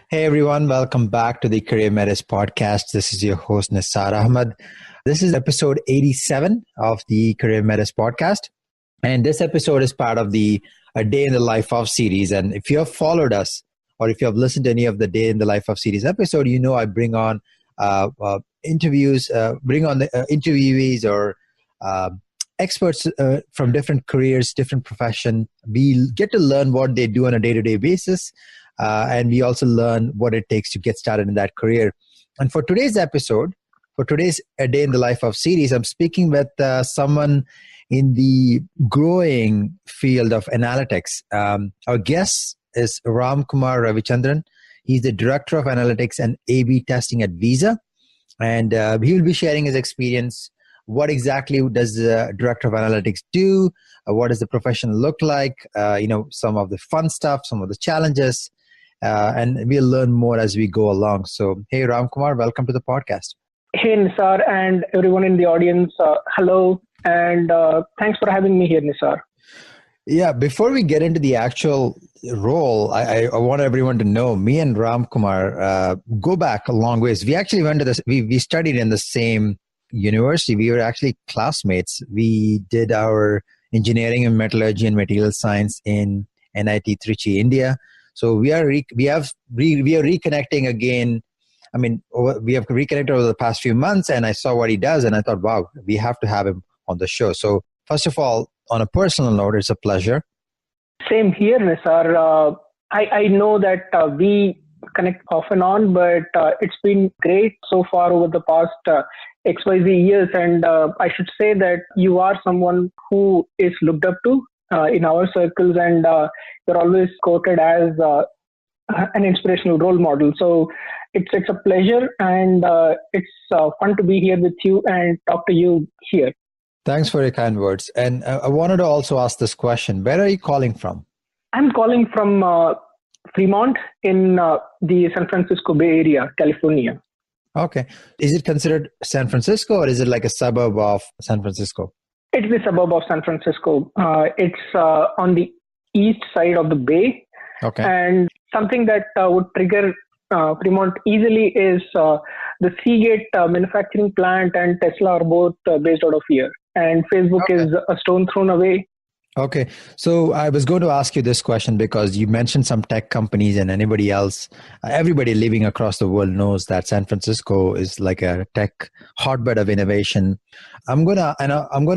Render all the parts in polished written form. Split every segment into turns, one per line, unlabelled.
Hey everyone, welcome back to the CareerMetis Podcast. This is your host Nissar Ahamed. This is episode 87 of the CareerMetis Podcast. And this episode is part of the A Day in the Life of series. And if you have followed us or if you have listened to any of the Day in the Life of series episode, you know I bring on interviews, bring on the interviewees or experts from different careers, different profession. We get to learn what they do on a day-to-day basis. And we also learn what it takes to get started in that career. And for today's episode, for today's A Day in the Life of series, I'm speaking with someone in the growing field of analytics. Our guest is Ramkumar Ravichandran. He's the Director of Analytics and A/B Testing at Visa. And he will be sharing his experience. What exactly does the Director of Analytics do? What does the profession look like? Some of the fun stuff, some of the challenges. And we'll learn more as we go along. So, hey, Ramkumar, welcome to the podcast.
Hey, Nissar, and everyone in the audience, hello, and thanks for having me here, Nissar.
Yeah, before we get into the actual role, I want everyone to know, me and Ramkumar go back a long ways. We actually went to this, we studied in the same university. We were actually classmates. We did our engineering and metallurgy and material science in NIT Trichy, India. So we are reconnecting again. I mean, we have reconnected over the past few months, and I saw what he does, and I thought, wow, we have to have him on the show. So first of all, on a personal note, it's a pleasure.
Same here, Nissar. I know that we connect off and on, but it's been great so far over the past XYZ years, and I should say that you are someone who is looked up to in our circles, and you're always quoted as an inspirational role model. So it's a pleasure, and it's fun to be here with you and talk to you here.
Thanks for your kind words. And I wanted to also ask this question. Where are you calling from?
I'm calling from Fremont in the San Francisco Bay Area, California.
Okay. Is it considered San Francisco, or is it like a suburb of San Francisco?
It's the suburb of San Francisco. It's on the east side of the bay.
Okay.
And something that would trigger Fremont easily is the Seagate manufacturing plant and Tesla are both based out of here. And Facebook is a stone thrown away.
Okay. So I was going to ask you this question because you mentioned some tech companies, and everybody living across the world knows that San Francisco is like a tech hotbed of innovation. I'm going to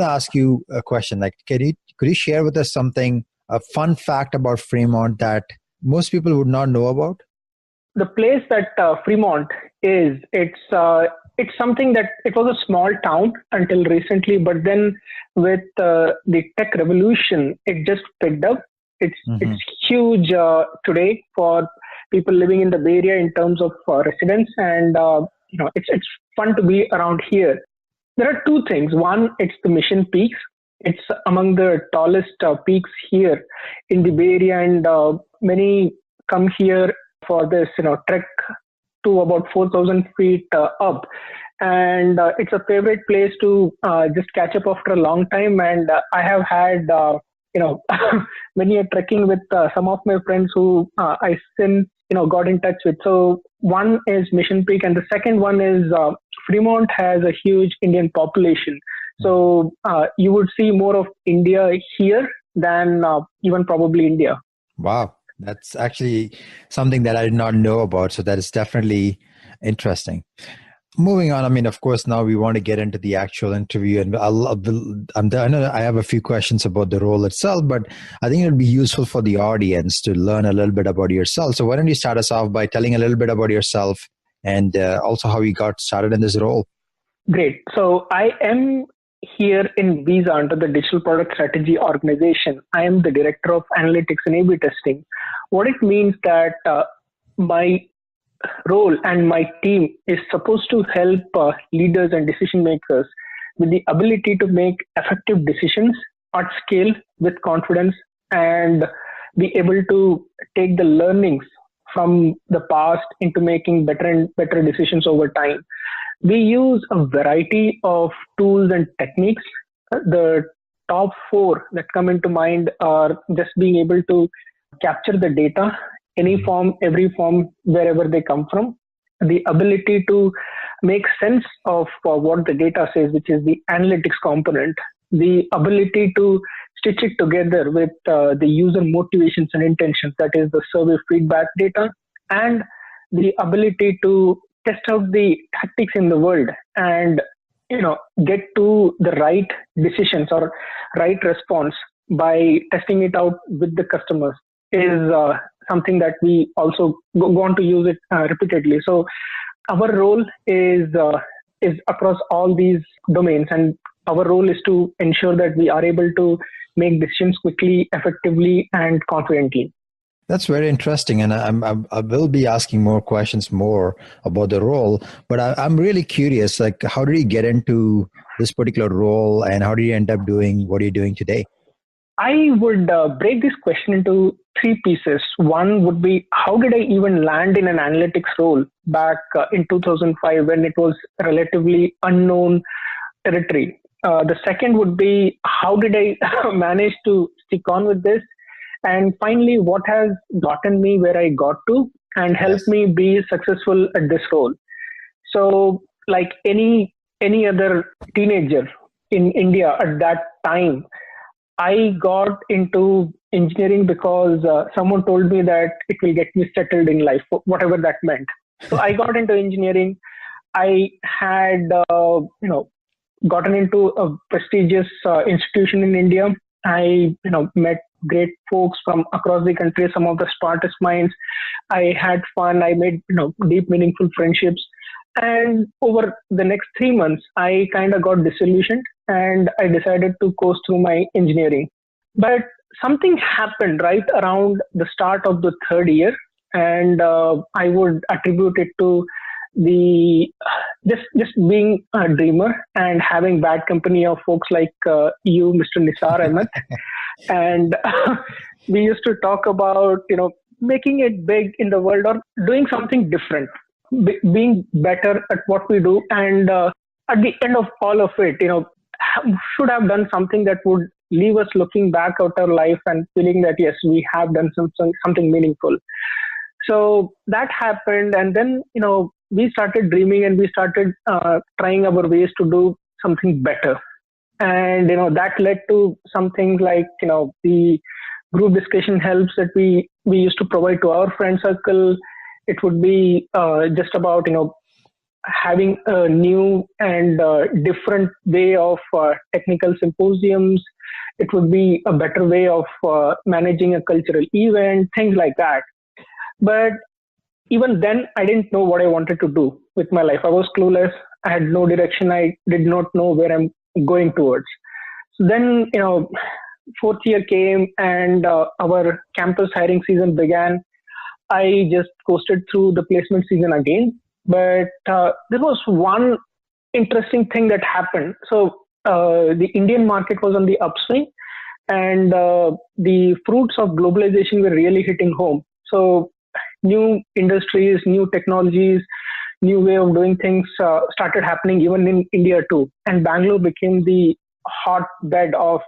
ask you a question. Like, could you share with us a fun fact about Fremont that most people would not know about?
The place that Fremont is, it's something that it was a small town until recently, but then with the tech revolution, it just picked up. It's huge today for people living in the Bay Area in terms of residents, and it's fun to be around here. There are two things. One, it's the Mission Peaks. It's among the tallest peaks here in the Bay Area, and many come here for this trek to about 4,000 feet up. And it's a favorite place to just catch up after a long time. And I have had, many a trekking with some of my friends who I since, got in touch with. So one is Mission Peak, and the second one is Fremont has a huge Indian population. So you would see more of India here than even probably India.
Wow. That's actually something that I did not know about. So that is definitely interesting. Moving on, I mean, of course, now we want to get into the actual interview, and I know I have a few questions about the role itself, but I think it would be useful for the audience to learn a little bit about yourself. So why don't you start us off by telling a little bit about yourself and also how you got started in this role?
Great. So I am here in Visa under the Digital Product Strategy Organization. I am the Director of Analytics and A/B Testing. What it means that my role and my team is supposed to help leaders and decision makers with the ability to make effective decisions at scale with confidence and be able to take the learnings from the past into making better and better decisions over time. We use a variety of tools and techniques. The top four that come into mind are just being able to capture the data, any form, every form, wherever they come from, the ability to make sense of what the data says, which is the analytics component, the ability to stitch it together with the user motivations and intentions, that is the survey feedback data, and the ability to test out the tactics in the world and get to the right decisions or right response by testing it out with the customers is something that we also go on to use it repeatedly. So our role is across all these domains, and our role is to ensure that we are able to make decisions quickly, effectively, and confidently.
That's very interesting, and I will be asking more questions more about the role. But I'm really curious, like, how did you get into this particular role, and how did you end up doing what you're doing today?
I would break this question into three pieces. One would be, how did I even land in an analytics role back in 2005 when it was relatively unknown territory? The second would be, how did I manage to stick on with this? And finally, what has gotten me where I got to and helped me be successful at this role? So, like any other teenager in India at that time, I got into engineering because someone told me that it will get me settled in life, whatever that meant. So I got into engineering. I had, gotten into a prestigious institution in India. I, met great folks from across the country, some of the smartest minds. I had fun. I made, deep, meaningful friendships. And over the next 3 months, I kind of got disillusioned and I decided to coast through my engineering. But something happened right around the start of the third year, and I would attribute it to the just being a dreamer and having bad company of folks like you, Mr. Nissar Ahamed. And we used to talk about, making it big in the world or doing something different, being better at what we do. And at the end of all of it, should have done something that would leave us looking back at our life and feeling that, yes, we have done something meaningful. So that happened. And then, we started dreaming and we started trying our ways to do something better. And, that led to some things like, the group discussion helps that we used to provide to our friend circle. It would be just about, having a new and different way of technical symposiums. It would be a better way of managing a cultural event, things like that. But even then, I didn't know what I wanted to do with my life. I was clueless. I had no direction. I did not know where I'm going towards. So then, fourth year came and our campus hiring season began. I just coasted through the placement season again. But there was one interesting thing that happened. So the Indian market was on the upswing, and the fruits of globalization were really hitting home. So new industries, new technologies, new way of doing things started happening even in India too. And Bangalore became the hotbed of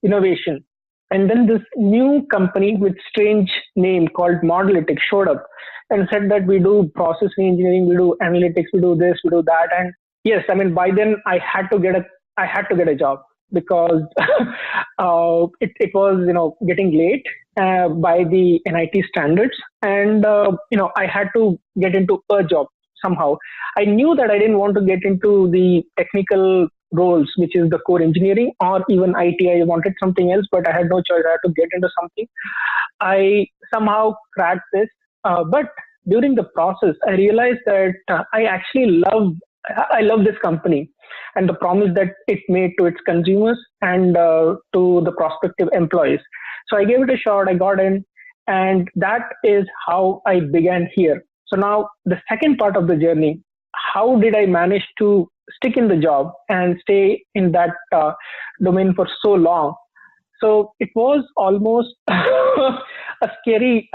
innovation. And then this new company with strange name called Modalytics showed up and said that we do processing engineering, we do analytics, we do this, we do that. And yes, by then I had to get a job because it was getting late by the NIT standards, and I had to get into a job somehow. I knew that I didn't want to get into the technical roles, which is the core engineering or even IT. I wanted something else, but I had no choice. I had to get into something. I somehow cracked this. But during the process, I realized that I actually love this company and the promise that it made to its consumers and to the prospective employees. So I gave it a shot. I got in, and that is how I began here. So now the second part of the journey, how did I manage to stick in the job and stay in that domain for so long? So it was almost a scary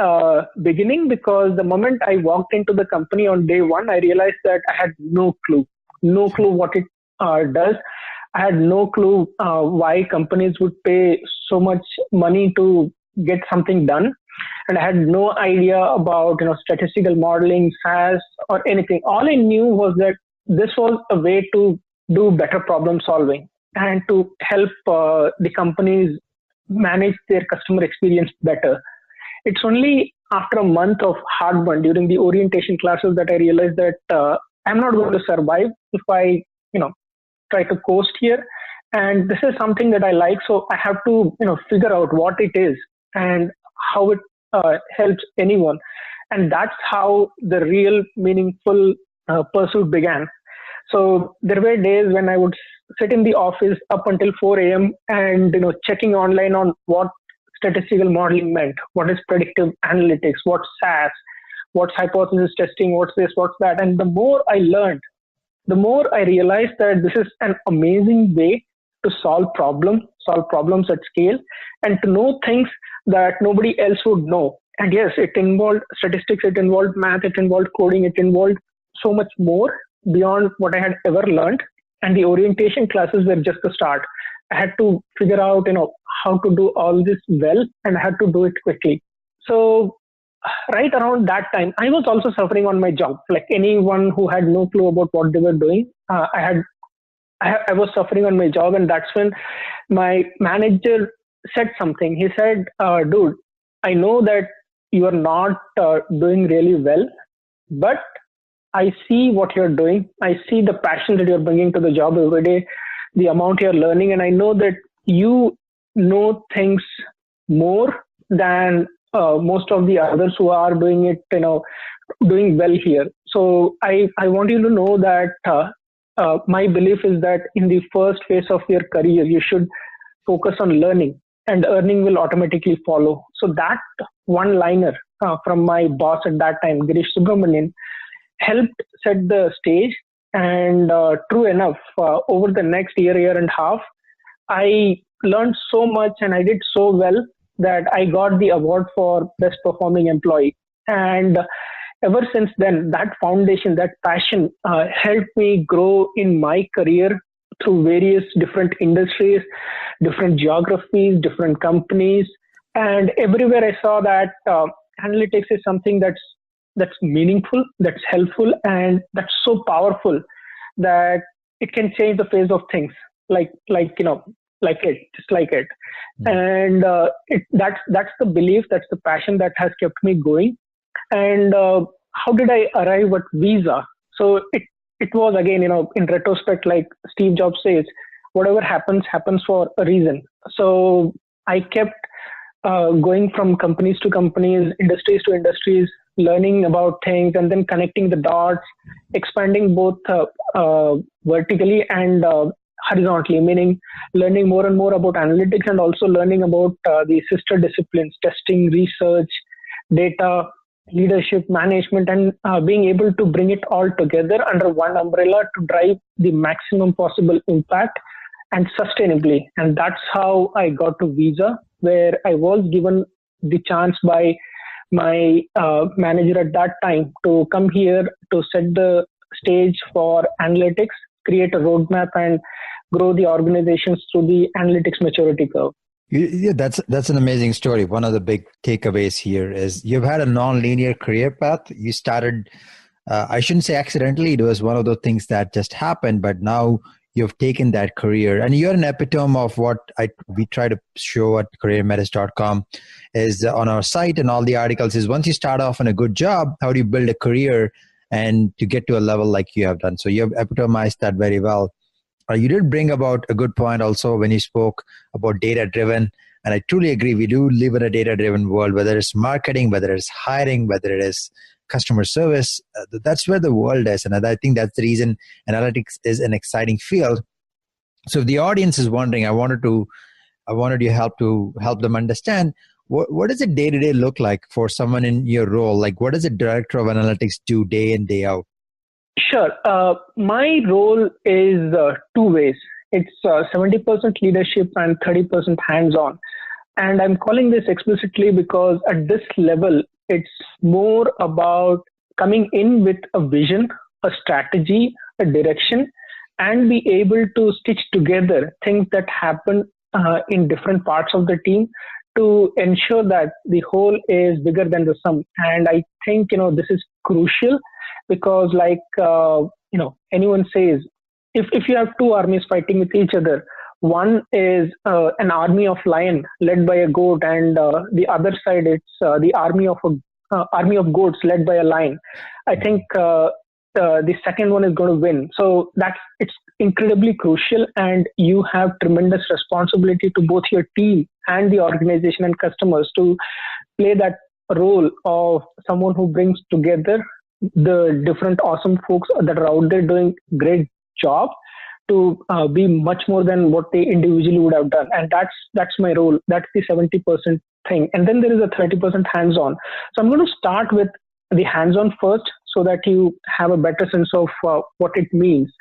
beginning, because the moment I walked into the company on day one, I realized that I had no clue what it does. I had no clue why companies would pay so much money to get something done. And I had no idea about statistical modeling, SAS, or anything. All I knew was that this was a way to do better problem solving and to help the companies manage their customer experience better. It's only after a month of hard burn during the orientation classes that I realized that I'm not going to survive if I try to coast here. And this is something that I like, so I have to figure out what it is and how it helps anyone. And that's how the real meaningful pursuit began. So there were days when I would sit in the office up until 4 a.m. and checking online on what statistical modeling meant, what is predictive analytics, what's SAS, what's hypothesis testing, what's this, what's that. And the more I learned, the more I realized that this is an amazing way to solve problems at scale, and to know things that nobody else would know. And yes, it involved statistics, it involved math, it involved coding, it involved so much more beyond what I had ever learned. And the orientation classes were just the start. I had to figure out, how to do all this well, and I had to do it quickly. So right around that time, I was also suffering on my job. Like anyone who had no clue about what they were doing, I was suffering on my job. And that's when my manager said something. He said, dude, I know that you are not doing really well, but I see what you're doing. I see the passion that you're bringing to the job every day, the amount you're learning. And I know that you know things more than most of the others who are doing it, doing well here. So I want you to know that my belief is that in the first phase of your career, you should focus on learning, and earning will automatically follow. So that one liner from my boss at that time, Girish Subramanian, helped set the stage. And true enough, over the next year and a half, I learned so much and I did so well that I got the award for best performing employee. And ever since then, that foundation, that passion helped me grow in my career through various different industries, different geographies, different companies. And everywhere I saw that analytics is something that's meaningful, that's helpful, and that's so powerful that it can change the face of things, like it. And that's the belief, that's the passion that has kept me going. And how did I arrive at Visa? So it was, again, in retrospect, like Steve Jobs says, whatever happens for a reason. So I kept going from companies to companies, industries to industries, learning about things, and then connecting the dots, expanding both vertically and horizontally, meaning learning more and more about analytics, and also learning about the sister disciplines, testing, research, data, leadership, management, and being able to bring it all together under one umbrella to drive the maximum possible impact and sustainably. And that's how I got to Visa, where I was given the chance by my manager at that time to come here to set the stage for analytics, create a roadmap, and grow the organizations through the analytics maturity curve.
Yeah, that's an amazing story. One of the big takeaways here is you've had a non-linear career path. You started, I shouldn't say accidentally, it was one of those things that just happened, but now you've taken that career, and you're an epitome of what we try to show at CareerMetis.com is on our site, and all the articles is once you start off on a good job, how do you build a career and to get to a level like you have done. So you have epitomized that very well. You did bring about a good point also when you spoke about data-driven, and I truly agree. We do live in a data-driven world, whether it's marketing, whether it's hiring, whether it is customer service. That's where the world is, and I think that's the reason analytics is an exciting field. So if the audience is wondering, I wanted you help them understand what does a day-to-day look like for someone in your role? Like, what does a director of analytics do day in, day out?
Sure. My role is two ways. It's 70% leadership and 30% hands-on. And I'm calling this explicitly because at this level, it's more about coming in with a vision, a strategy, a direction, and be able to stitch together things that happen in different parts of the team to ensure that the whole is bigger than the sum. And I think, this is crucial because anyone says, if you have two armies fighting with each other, one is an army of lion led by a goat, and the other side it's the army of goats led by a lion. I think the second one is going to win. So it's incredibly crucial, and you have tremendous responsibility to both your team and the organization and customers to play that role of someone who brings together the different awesome folks that are out there doing great job to be much more than what they individually would have done. And that's my role. That's the 70% thing. And then there is a 30% hands-on. So I'm going to start with the hands-on first so that you have a better sense of what it means.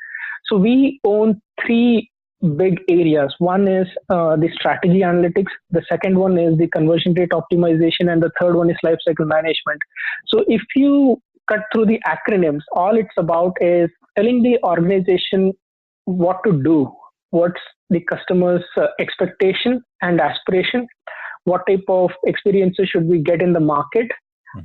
So we own three big areas. One is the strategy analytics. The second one is the conversion rate optimization. And the third one is lifecycle management. So if you cut through the acronyms, all it's about is telling the organization what to do, what's the customer's expectation and aspiration, what type of experiences should we get in the market,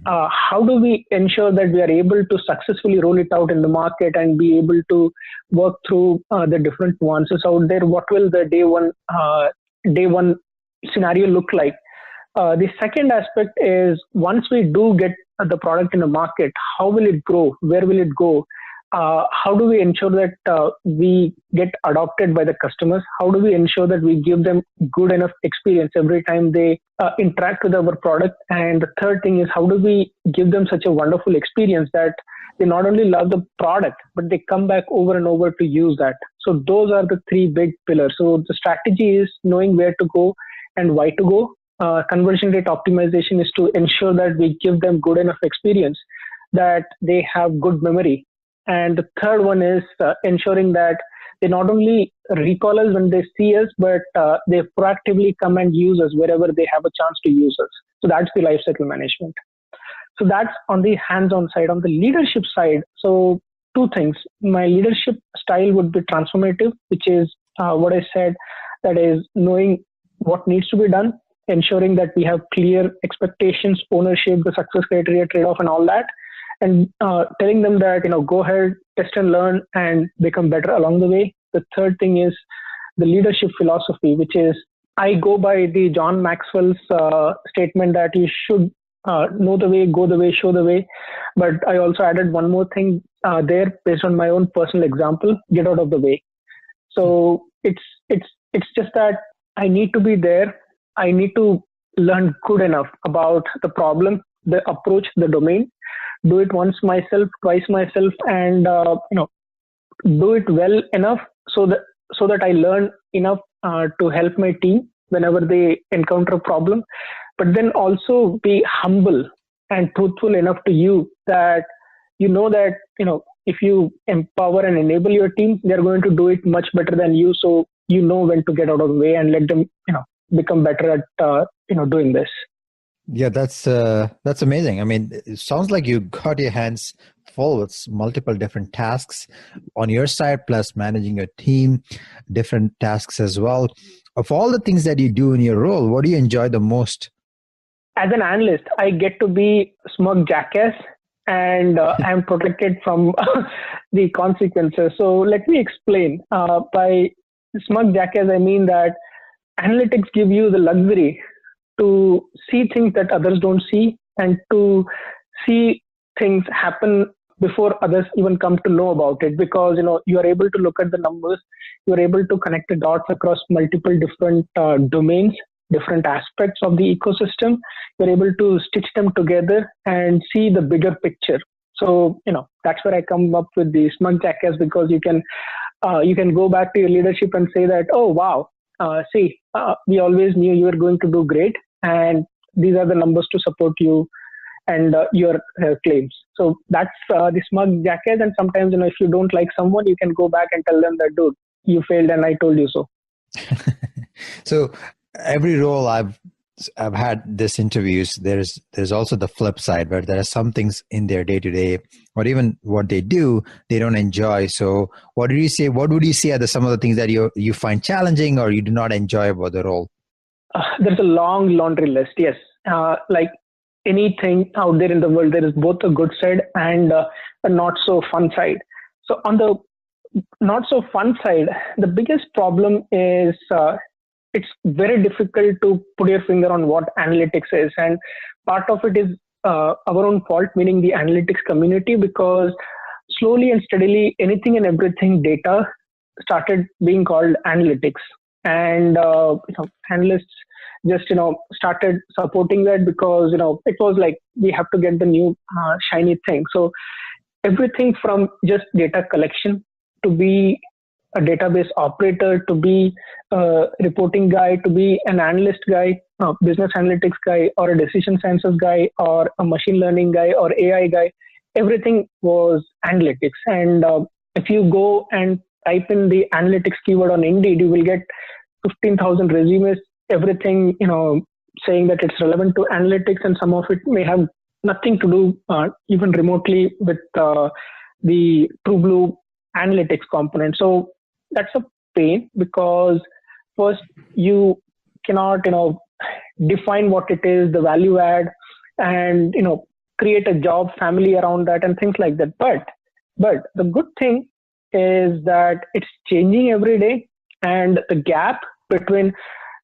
how do we ensure that we are able to successfully roll it out in the market and be able to work through the different nuances out there, what will the day one scenario look like. The second aspect is once we do get the product in the market, how will it grow, where will it go? How do we ensure that we get adopted by the customers? How do we ensure that we give them good enough experience every time they interact with our product? And the third thing is how do we give them such a wonderful experience that they not only love the product, but they come back over and over to use that. So those are the three big pillars. So the strategy is knowing where to go and why to go. Conversion rate optimization is to ensure that we give them good enough experience that they have good memory. And the third one is ensuring that they not only recall us when they see us, but they proactively come and use us wherever they have a chance to use us. So that's the lifecycle management. So that's on the hands-on side. On the leadership side, so two things. My leadership style would be transformative, which is what I said, that is knowing what needs to be done, ensuring that we have clear expectations, ownership, the success criteria, trade-off, and all that. And telling them that, go ahead, test and learn and become better along the way. The third thing is the leadership philosophy, which is I go by the John Maxwell's statement that you should know the way, go the way, show the way. But I also added one more thing there based on my own personal example, get out of the way. So it's just that I need to be there. I need to learn good enough about the problem, the approach, the domain. Do it once myself, twice myself, and do it well enough so that I learn enough to help my team whenever they encounter a problem. But then also be humble and truthful enough to you that if you empower and enable your team, they're going to do it much better than you. So you know when to get out of the way and let them become better at doing this.
Yeah, that's amazing. I mean, it sounds like you got your hands full with multiple different tasks on your side, plus managing your team, different tasks as well. Of all the things that you do in your role, what do you enjoy the most?
As an analyst, I get to be smug jackass and I'm protected from the consequences. So let me explain. By smug jackass, I mean that analytics give you the luxury to see things that others don't see and to see things happen before others even come to know about it, because you are able to look at the numbers, you are able to connect the dots across multiple different domains, different aspects of the ecosystem. You're able to stitch them together and see the bigger picture. So that's where I come up with the smug jackass, because you can go back to your leadership and say that, oh wow, we always knew you were going to do great, and these are the numbers to support you and your claims. So that's the smug jackass. And sometimes, if you don't like someone, you can go back and tell them that, dude, you failed and I told you so.
So every role I've had this interviews, there's also the flip side where there are some things in their day to day, or even what they do, they don't enjoy. So what would you say are some of the things that you find challenging or you do not enjoy about the role?
There's a long laundry list. Yes. Like anything out there in the world, there is both a good side and a not so fun side. So on the not so fun side, the biggest problem is it's very difficult to put your finger on what analytics is. And part of it is our own fault, meaning the analytics community, because slowly and steadily, anything and everything data started being called analytics. And analysts just started supporting that because it was like we have to get the new shiny thing. So everything from just data collection to be a database operator, to be a reporting guy, to be an analyst guy, business analytics guy, or a decision sciences guy, or a machine learning guy, or AI guy, everything was analytics. And if you go and type in the analytics keyword on Indeed, you will get 15,000 resumes, everything, saying that it's relevant to analytics, and some of it may have nothing to do even remotely with the true blue analytics component. So that's a pain, because first you cannot, define what it is, the value add, and, create a job family around that and things like that. But the good thing is that it's changing every day, and the gap between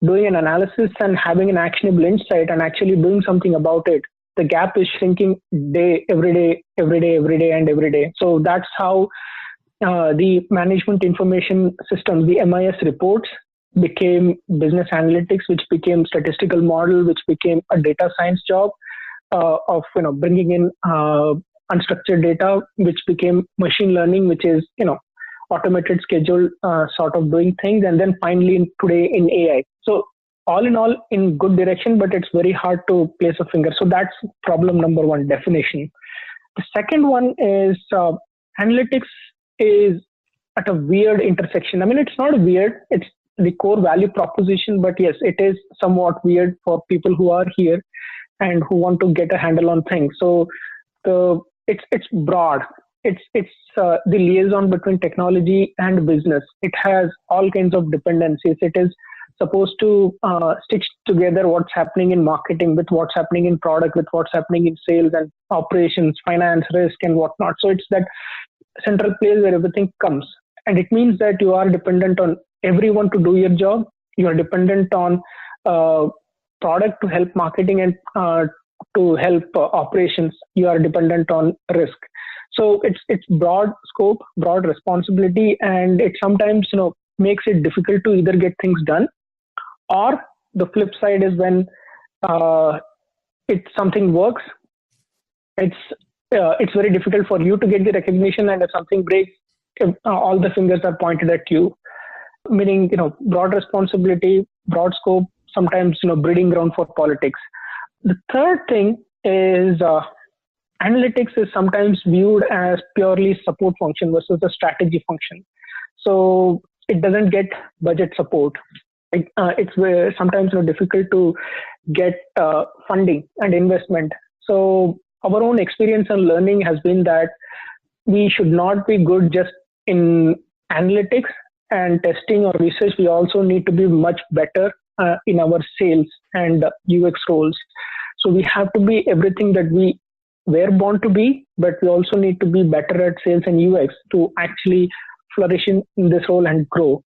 doing an analysis and having an actionable insight and actually doing something about it, the gap is shrinking every day. So that's how the management information systems, the MIS reports, became business analytics, which became statistical model, which became a data science job of bringing in unstructured data, which became machine learning, which is automated scheduled sort of doing things, and then finally today in AI. So all in all, in good direction, but it's very hard to place a finger. So that's problem number one, definition. The second one is analytics is at a weird intersection. I mean, it's not weird, it's the core value proposition, but yes, it is somewhat weird for people who are here and who want to get a handle on things. So it's broad. It's the liaison between technology and business. It has all kinds of dependencies. It is supposed to stitch together what's happening in marketing with what's happening in product, with what's happening in sales and operations, finance, risk, and whatnot. So it's that central place where everything comes. And it means that you are dependent on everyone to do your job. You are dependent on product to help marketing and to help operations. You are dependent on risk. So it's broad scope, broad responsibility, and it sometimes makes it difficult to either get things done, or the flip side is when something works, it's very difficult for you to get the recognition, and if something breaks, all the fingers are pointed at you. Meaning, broad responsibility, broad scope, sometimes breeding ground for politics. The third thing is analytics is sometimes viewed as purely support function versus a strategy function. So it doesn't get budget support. It's sometimes difficult to get funding and investment. So our own experience and learning has been that we should not be good just in analytics and testing or research. We also need to be much better in our sales and UX roles. So we have to be everything that we were born to be, but we also need to be better at sales and UX to actually flourish in this role and grow.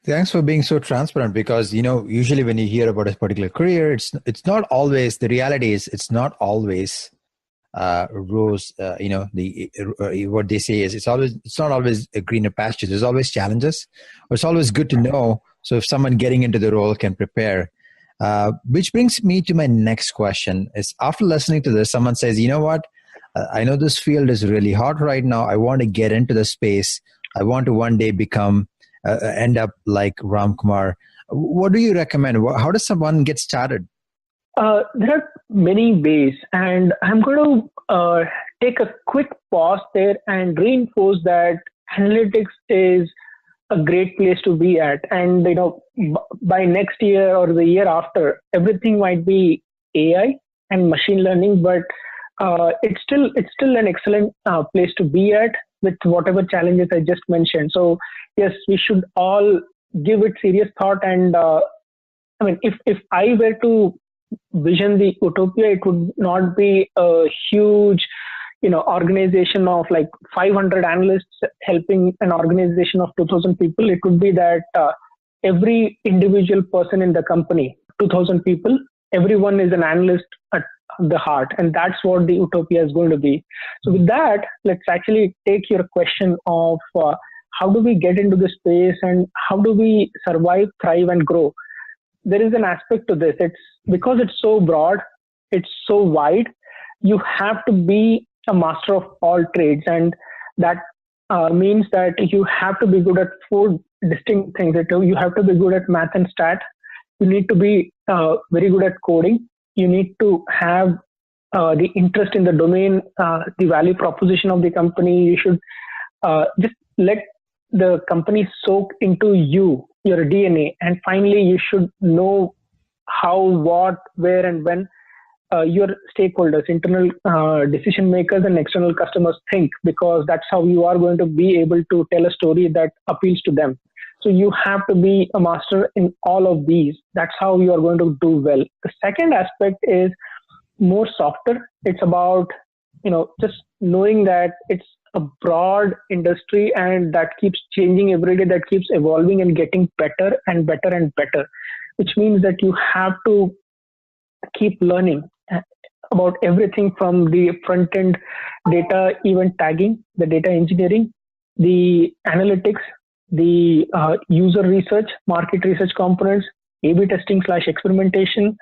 Thanks for being so transparent, because usually when you hear about a particular career, it's not always, the reality is it's not always rose. What they say is it's not always a greener pasture. There's always challenges, but it's always good to know. So if someone getting into the role can prepare, which brings me to my next question is, after listening to this, someone says, you know what, I know this field is really hot right now. I want to get into the space. I want to one day end up like Ramkumar. What do you recommend? How does someone get started?
There are many ways, and I'm going to take a quick pause there and reinforce that analytics is a great place to be at. And by next year or the year after, everything might be AI and machine learning, but it's still an excellent place to be at with whatever challenges I just mentioned. So yes, we should all give it serious thought. And if I were to vision the utopia, it would not be a huge organization of like 500 analysts helping an organization of 2000 people. It would be that every individual person in the company, 2000 people, everyone is an analyst at the heart, and that's what the utopia is going to be. So with that, let's actually take your question of how do we get into this space and how do we survive, thrive, and grow. There is an aspect to this. It's because it's so broad, it's so wide. You have to be a master of all trades, and that means that you have to be good at four distinct things. You have to be good at math and stat. You need to be very good at coding. You need to have the interest in the domain, the value proposition of the company. You should just let the company soak into you, your DNA. And finally, you should know how, what, where, and when your stakeholders, internal decision makers, and external customers think, because that's how you are going to be able to tell a story that appeals to them. So you have to be a master in all of these. That's how you are going to do well. The second aspect is more softer. It's about, just knowing that it's a broad industry and that keeps changing every day, that keeps evolving and getting better and better and better, which means that you have to keep learning about everything from the front end data, event tagging, the data engineering, the analytics, the user research, market research components, A/B testing / experimentation,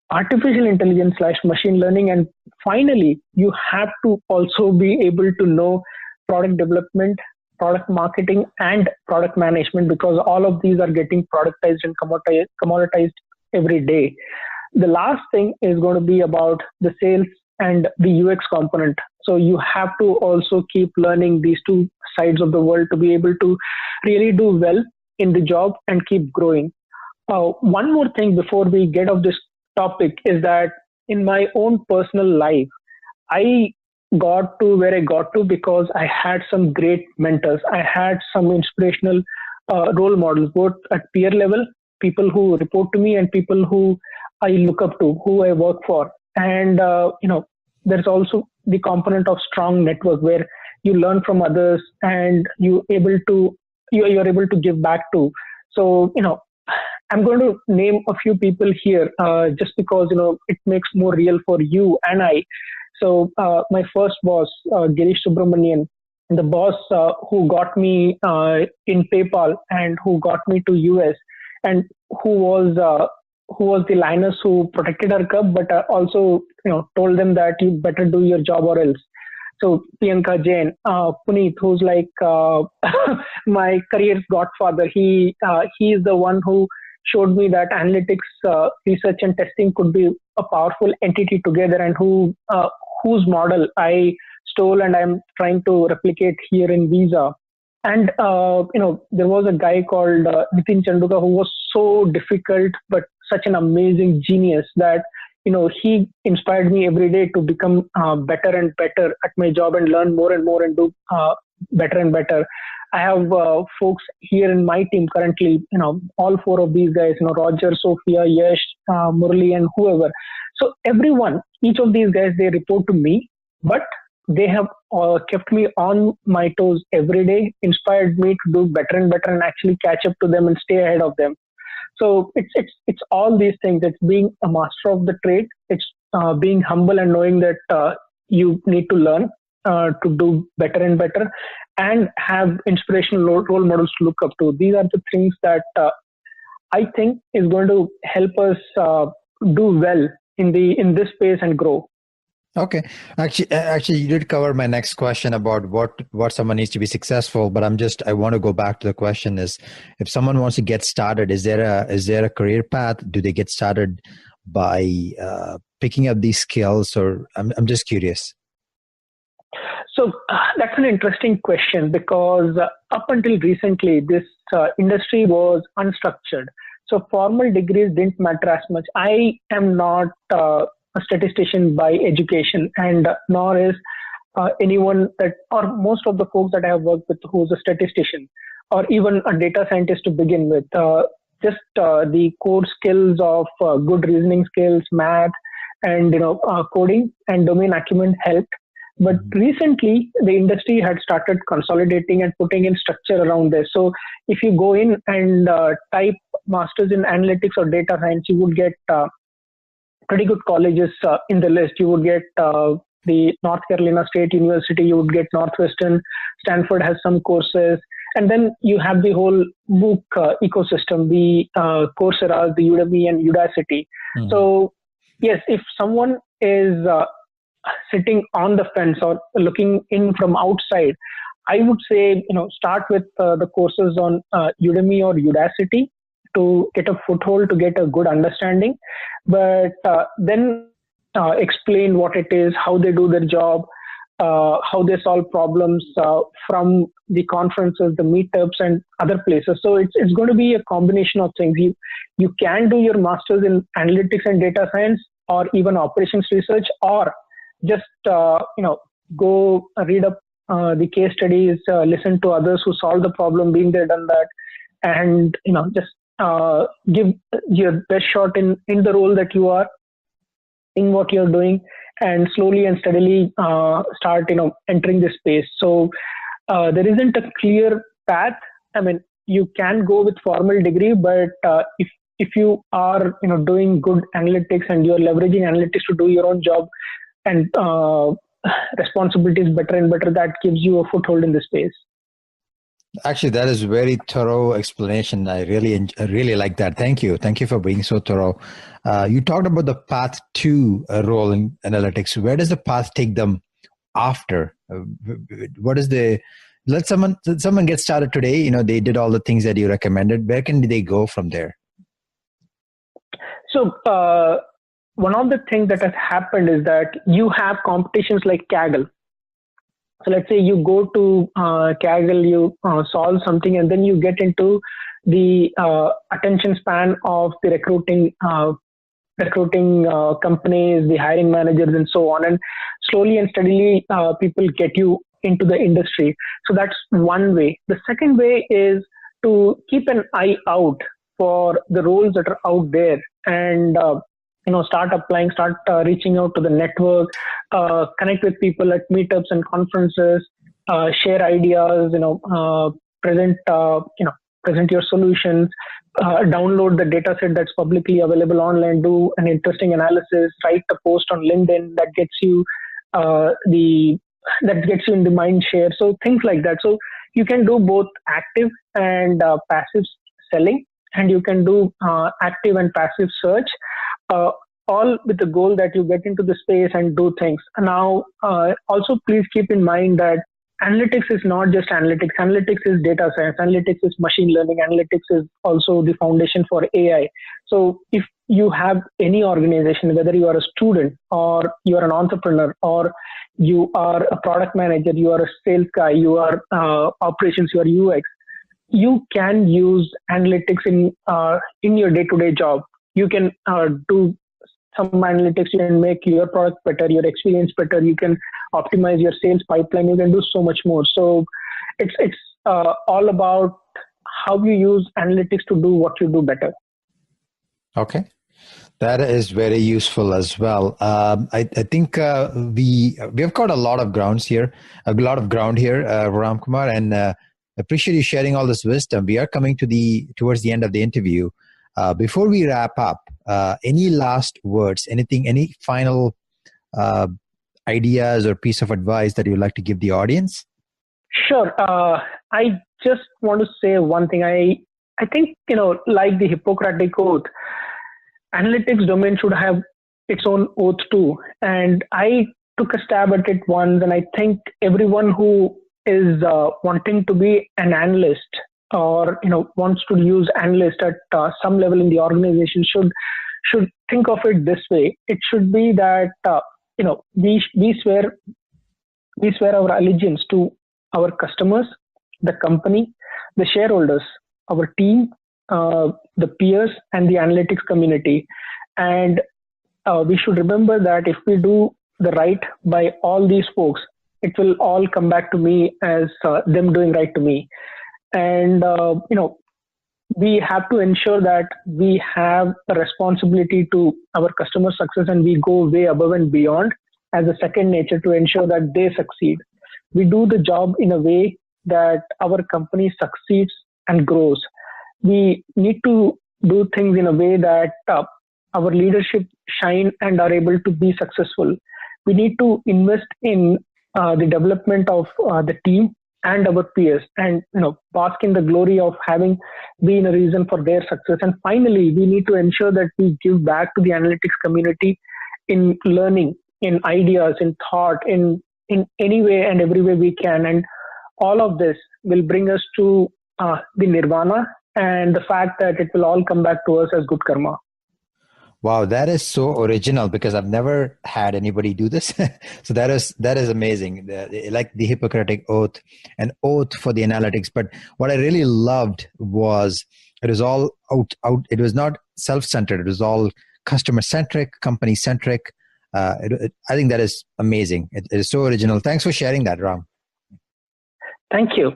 artificial intelligence / machine learning, and finally, you have to also be able to know product development, product marketing, and product management, because all of these are getting productized and commoditized every day. The last thing is going to be about the sales and the UX component. So you have to also keep learning these two sides of the world to be able to really do well in the job and keep growing. One more thing before we get off this topic is that in my own personal life, I got to where I got to because I had some great mentors. I had some inspirational role models, both at peer level, people who report to me, and people who I look up to, who I work for. And, there's also the component of strong network where you learn from others and you're able to give back to. So, I'm going to name a few people here just because, it makes more real for you and I. So my first boss, Girish Subramanian, the boss who got me in PayPal and who got me to US, and who was the Linus who protected our cup, but also told them that you better do your job or else. So Priyanka Jain, Puneet, who's like my career's godfather. He is the one who showed me that analytics, research, and testing could be a powerful entity together, and whose model I stole and I'm trying to replicate here in Visa. And there was a guy called Nitin Chanduka who was so difficult but such an amazing genius that he inspired me every day to become better and better at my job and learn more and more and do better and better. I have folks here in my team currently, all four of these guys, Roger, Sophia, Yash, Murali, and whoever. So everyone, each of these guys, they report to me, but they have kept me on my toes every day, inspired me to do better and better and actually catch up to them and stay ahead of them. So it's all these things. It's being a master of the trade. It's being humble and knowing that you need to learn to do better and better, and have inspirational role models to look up to. These are the things that I think is going to help us do well in this space and grow.
Okay. Actually, you did cover my next question about what someone needs to be successful. But I want to go back to the question: is if someone wants to get started, is there a career path? Do they get started by picking up these skills, or I'm just curious.
So that's an interesting question because up until recently, this industry was unstructured. So formal degrees didn't matter as much. I am not a statistician by education, and nor is anyone that, or most of the folks that I have worked with who's a statistician or even a data scientist to begin with. Just the core skills of good reasoning skills, math, and coding and domain acumen helped. But recently, the industry had started consolidating and putting in structure around this. So if you go in and type masters in analytics or data science, you would get pretty good colleges in the list. You would get the North Carolina State University, you would get Northwestern, Stanford has some courses. And then you have the whole MOOC ecosystem, the Coursera, the Udemy and Udacity. Mm-hmm. So yes, if someone is sitting on the fence or looking in from outside, I would say, start with the courses on Udemy or Udacity to get a foothold, to get a good understanding, but then explain what it is, how they do their job, how they solve problems from the conferences, the meetups and other places. So it's going to be a combination of things. You can do your master's in analytics and data science or even operations research, or just go read up the case studies, listen to others who solve the problem, being there, done that, and just give your best shot in the role that you are in, what you're doing, and slowly and steadily start entering this space. So there isn't a clear path. I mean, you can go with formal degree, but if you are doing good analytics and you're leveraging analytics to do your own job and responsibilities better and better, that gives you a foothold in the space.
Actually, that is very thorough explanation. I really like that. Thank you for being so thorough. You talked about the path to a role in analytics. Where does the path take them after? What is let someone get started today? They did all the things that you recommended. Where can they go from there?
So one of the things that has happened is that you have competitions like Kaggle. So let's say you go to Kaggle, you solve something, and then you get into the attention span of the recruiting companies, the hiring managers, and so on. And slowly and steadily, people get you into the industry. So that's one way. The second way is to keep an eye out for the roles that are out there, and start applying, start reaching out to the network, connect with people at meetups and conferences, share ideas, present your solutions, download the data set that's publicly available online, do an interesting analysis, write a post on LinkedIn that gets you in the mind share. So things like that. So you can do both active and passive selling, and you can do active and passive search, all with the goal that you get into the space and do things. Now, also please keep in mind that analytics is not just analytics. Analytics is data science. Analytics is machine learning. Analytics is also the foundation for AI. So if you have any organization, whether you are a student or you are an entrepreneur or you are a product manager, you are a sales guy, you are operations, you are UX, you can use analytics in your day-to-day job. You can do some analytics, you can make your product better, your experience better, you can optimize your sales pipeline, you can do so much more. So it's all about how you use analytics to do what you do better.
Okay. That is very useful as well. I think we have got a lot of ground here, Ramkumar, and appreciate you sharing all this wisdom. We are coming towards the end of the interview. Before we wrap up, any last words, any final ideas or piece of advice that you'd like to give the audience?
Sure. I just want to say one thing. I think, like the Hippocratic Oath, analytics domain should have its own oath too. And I took a stab at it once, and I think everyone who is wanting to be an analyst or wants to use analyst at some level in the organization should think of it this way. It should be that we swear our allegiance to our customers, the company, the shareholders, our team, the peers, and the analytics community. And we should remember that if we do the right by all these folks, it will all come back to me as them doing right to me. And we have to ensure that we have a responsibility to our customer success, and we go way above and beyond as a second nature to ensure that they succeed. We do the job in a way that our company succeeds and grows. We need to do things in a way that our leadership shine and are able to be successful. We need to invest in the development of the team and our peers, and bask in the glory of having been a reason for their success. And finally, we need to ensure that we give back to the analytics community in learning, in ideas, in thought, in any way and every way we can. And all of this will bring us to the nirvana and the fact that it will all come back to us as good karma.
Wow, that is so original, because I've never had anybody do this. So that is amazing. Like the Hippocratic oath, an oath for the analytics. But what I really loved was it was all out. It was not self-centered. It was all customer-centric, company-centric. I think that is amazing. It is so original. Thanks for sharing that, Ram.
Thank you.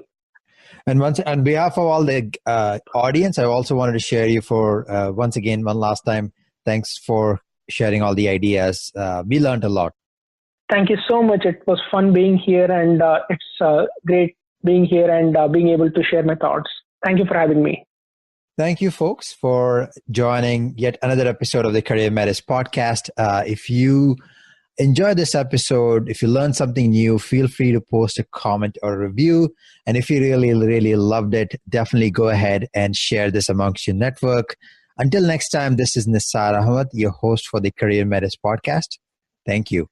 And on behalf of all the audience, I also wanted to share you for once again, one last time. Thanks for sharing all the ideas. We learned a lot.
Thank you so much. It was fun being here, and it's great being here and being able to share my thoughts. Thank you for having me.
Thank you, folks, for joining yet another episode of the CareerMetis Podcast. If you enjoyed this episode, if you learned something new, feel free to post a comment or a review. And if you really, really loved it, definitely go ahead and share this amongst your network. Until next time, this is Nissar Ahamed, your host for the CareerMetis Podcast. Thank you.